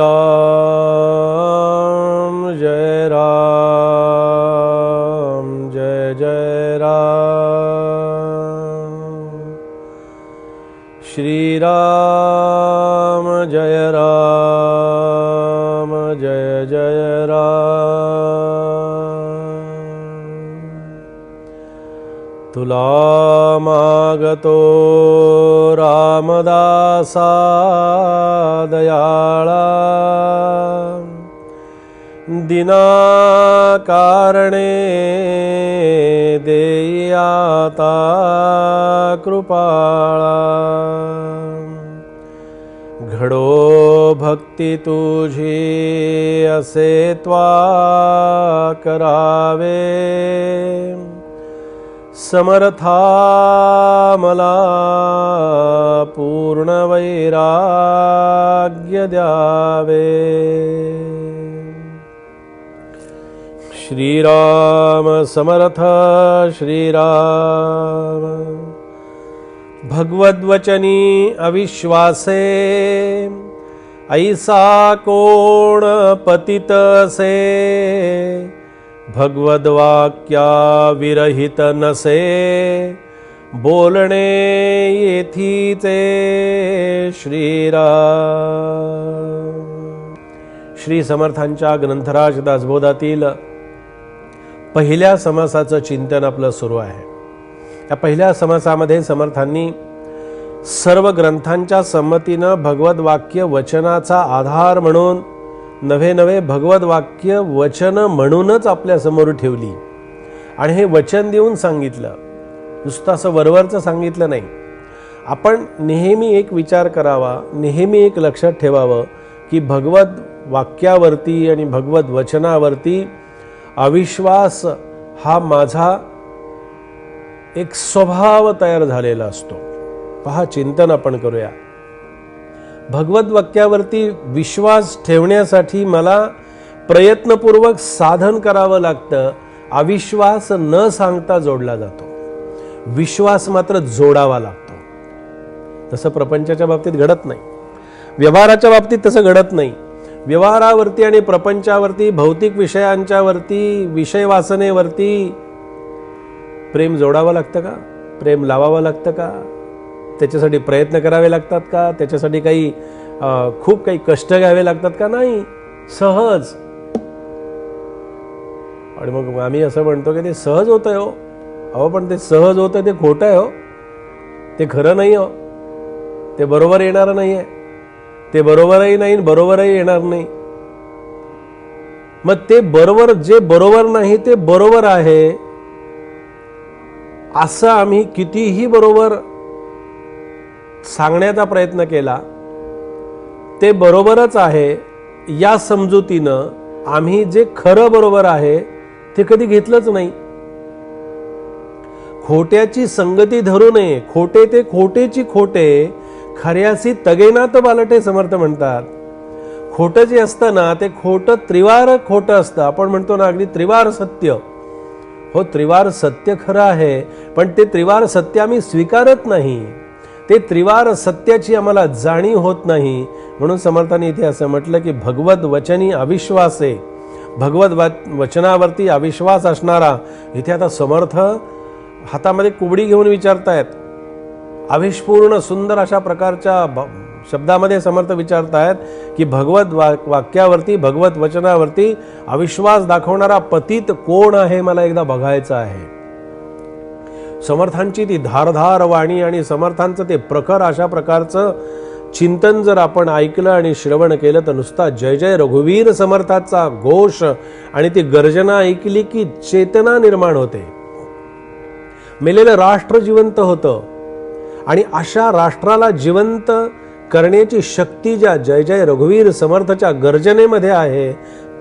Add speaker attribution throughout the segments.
Speaker 1: राम जय राम जय जय राम। श्री राम जय राम जय जय राम। तुला मागतो रामदासा दयाळा, दिना कारणे देई आता कृपाळा। घडो भक्ती तुझी असे त्वा करावे, समर्था मला पूर्ण वैराग्य द्यावे। श्रीराम समर्थ श्रीराम। भगवद्वचनी अविश्वासे, ऐसा कोण पतित असे। भगवद्वाक्या विरहित नसे, बोलणे येथीचे श्रीराम। श्री समर्थांच्या ग्रंथराज दासबोधातील पहिल्या समासाचं चिंतन आपलं सुरू आहे। या पहिल्या समासामध्ये समर्थांनी सर्व ग्रंथांच्या संमतीनं भगवद वाक्य वचनाचा आधार म्हणून नवे भगवद वाक्य वचन म्हणूनच आपल्या समोर ठेवली आणि हे वचन देऊन सांगितलं, नुसतं असं वरवरचं सांगितलं नाही। आपण नेहमी एक विचार करावा, नेहमी एक लक्षात ठेवावं की भगवद वाक्यावरती आणि भगवद वचनावरती अविश्वास हा माझा एक स्वभाव तयार झालेला असतो। पहा, चिंतन आपण करूया। भगवद वाक्यावरती विश्वास ठेवण्यासाठी मला प्रयत्नपूर्वक साधन करावं लागतं। अविश्वास न सांगता जोडला जातो, विश्वास मात्र जोडावा लागतो। तसं प्रपंचाच्या बाबतीत घडत नाही, व्यवहाराच्या बाबतीत तसं घडत नाही। व्यवहारावरती आणि प्रपंचावरती, भौतिक विषयांच्यावरती, विषय वासनेवरती प्रेम जोडावं लागतं का? प्रेम लावावं लागतं का? त्याच्यासाठी प्रयत्न करावे लागतात का? त्याच्यासाठी खूप काही कष्ट घ्यावे लागतात का? नाही, सहज। आणि मग आम्ही असं म्हणतो की ते सहज होतंय हो। अहो, पण ते सहज होतं ते खोटं आहे हो, ते खरं नाही हो, ते बरोबर येणार नाही आहे, ते बरोबरही नाही, बरोबरही येणार नाही। मग ते बरोबर, जे बरोबर नाही ते बरोबर आहे असं आम्ही कितीही बरोबर सांगण्याचा प्रयत्न केला, ते बरोबरच आहे या समजुतीनं आम्ही जे खरं बरोबर आहे ते कधी घेतलंच नाही। खोट्याची संगती धरू नये, खोटे ते खोटेची खोटे, खऱ्यासी तगेनात बालटे समर्थ म्हणतात। खोटं जे असतं ना ते खोटं त्रिवार खोटं असतं। आपण म्हणतो ना अगदी त्रिवार सत्य, हो त्रिवार सत्य खरं आहे, पण ते त्रिवार सत्य आम्ही स्वीकारत नाही, ते त्रिवार सत्याची आम्हाला जाणीव होत नाही। म्हणून समर्थांनी इथे असं म्हटलं की भगवद वचनी अविश्वासे, भगवद वचनावरती अविश्वास असणारा। इथे आता समर्थ हातामध्ये कुबडी घेऊन विचारतायत, आवेशपूर्ण सुंदर अशा प्रकारच्या शब्दामध्ये समर्थ विचारतायत की भगवद वाक्यावरती, भगवत वचनावरती अविश्वास दाखवणारा पतित कोण आहे, मला एकदा बघायचं आहे। समर्थांची ती धारधार वाणी आणि समर्थांचं ते प्रखर अशा प्रकारचं चिंतन जर आपण ऐकलं आणि श्रवण केलं तर नुसता जय जय रघुवीर समर्थाचा घोष आणि ती गर्जना ऐकली की चेतना निर्माण होते। मेलेलं राष्ट्र जिवंत होतं आणि अशा राष्ट्राला जिवंत करण्याची शक्ती ज्या जय जय रघुवीर समर्थच्या गर्जनेमध्ये आहे,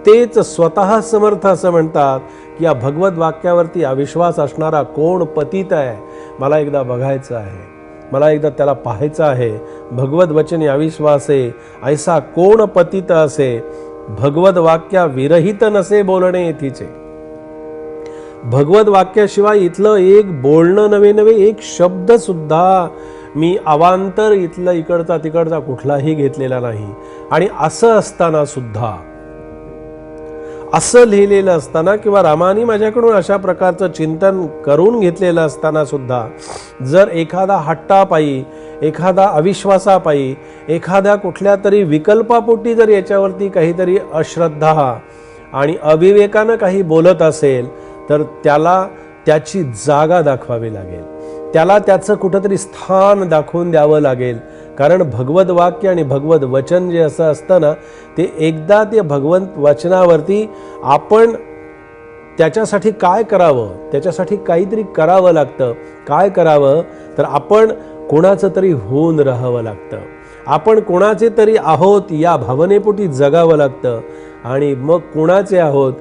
Speaker 1: तेच स्वतः समर्थ असं म्हणतात की या भगवत वाक्यावरती अविश्वास असणारा कोण पतित आहे, मला एकदा बघायचं आहे, मला एकदा त्याला पाहायचं आहे। भगवत वचने अविश्वासे, ऐसा कोण पतित असे, भगवत वाक्या विरहित नसे बोलणे येथीचे। भगवत वाक्याशिवाय इथलं एक बोलणं नवे एक शब्द सुद्धा मी अवांतर इथला इकडचा तिकडचा कुठलाही घेतलेला नाही. आणि असं असताना सुद्धा, असं लिहिलेलं असताना किंवा रामानी माझ्याकडून अशा प्रकारचं चिंतन करून घेतलेलं असताना सुद्धा जर एखादा हट्टापायी, एखादा अविश्वासापायी, एखाद्या कुठल्या तरी विकल्पापोटी जर याच्यावरती काहीतरी अश्रद्धा आणि अविवेकानं काही बोलत असेल तर त्याला त्याची जागा दाखवावी लागेल, त्याला त्याचं कुठंतरी स्थान दाखवून द्यावं लागेल. कारण भगवत वाक्य आणि भगवत वचन जे असं असतं ना, ते एकदा ते भगवंत वचनावरती आपण त्याच्यासाठी काय करावं, त्याच्यासाठी काहीतरी करावं लागतं. काय करावं तर आपण कोणाचं तरी होऊन राहावं लागतं, आपण कोणाचे तरी आहोत या भावनेपोटी जगावं लागतं. आणि मग कोणाचे आहोत,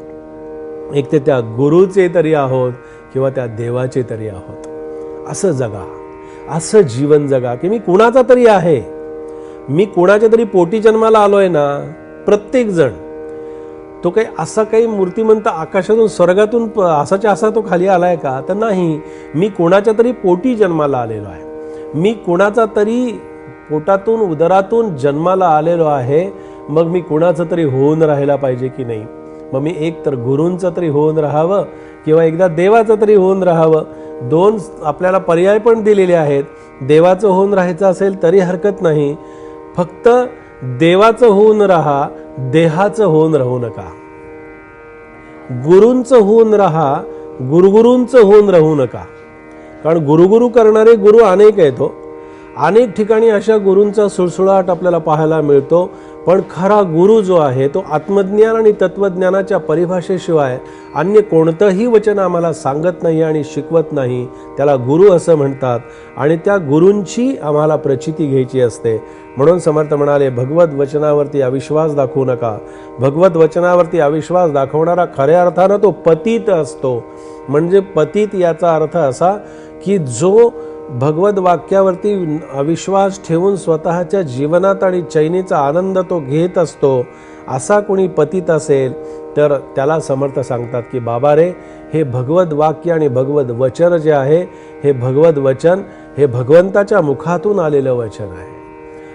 Speaker 1: एक ते त्या गुरुचे तरी आहोत किंवा त्या देवाचे तरी आहोत. असं जगा, असं जीवन जगा की मी कुणाचा तरी आहे, मी कुणाच्या तरी पोटी जन्माला आलोय ना. प्रत्येक जण तो काही असा काही मूर्तिमंत आकाशातून स्वर्गातून असाच्या असा तो खाली आलाय का, तर नाही. मी कुणाच्या तरी पोटी जन्माला आलेलो आहे, मी कुणाचा तरी पोटातून उदरातून जन्माला आलेलो आहे. मग मी कुणाचं तरी होऊन राहायला पाहिजे की नाही. मग मी एक तर गुरूंचं तरी होऊन राहावं किंवा एकदा देवाचं तरी होऊन राहावं. दोन आपल्याला पर्याय पण दिलेले आहेत. देवाचं होऊन राहायचं असेल तरी हरकत नाही, फक्त देवाचं होऊन राहा, देहाचं होऊन राहू नका. गुरूंचं होऊन राहा, गुरुगुरूंचं होऊन राहू नका. कारण गुरुगुरु करणारे गुरु अनेक आहेत हो. अनेक ठिकाणी अशा गुरूंचा सुळसुळाट आपल्याला पाहायला मिळतो. पण खरा गुरु जो आहे तो आत्मज्ञान आणि तत्वज्ञानाच्या परिभाषेशिवाय अन्य कोणतंही वचन आम्हाला सांगत नाही आणि शिकवत नाही. त्याला गुरु असं म्हणतात. आणि त्या गुरूंची आम्हाला प्रचिती घ्यायची असते. म्हणून समर्थ म्हणाले, भगवत वचनावरती अविश्वास दाखवू नका. भगवत वचनावरती अविश्वास दाखवणारा खऱ्या अर्थानं तो पतित असतो. म्हणजे पतित याचा अर्थ असा की जो भगवत वाक्यावरती अविश्वास ठेवून स्वतःच्या जीवनात आणि चैनीचा आनंद तो घेत असतो, असा कोणी पतित असेल तर त्याला समर्थ सांगतात की बाबा रे, हे भगवत वाक्य आणि भगवत वचन जे आहे, हे भगवत वचन हे भगवंताच्या मुखातून आलेलं वचन आहे.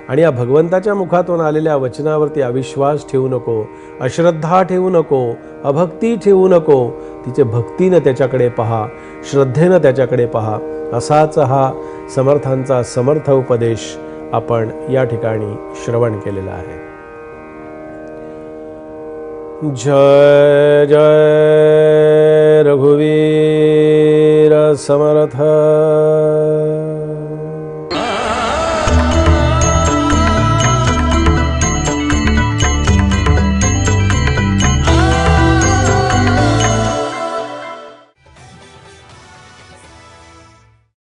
Speaker 1: आणि या भगवंताच्या मुखातून आलेल्या वचनावरती अविश्वास ठेवू नको, अश्रद्धा ठेवू नको, अभक्ती ठेवू नको. तिचे भक्तीनं त्याच्याकडे पहा, श्रद्धेनं त्याच्याकडे पहा. असाच हा समर्थांचा समर्थ उपदेश आपण या ठिकाणी श्रवण केलेला आहे. जय जय रघुवीर समर्थ.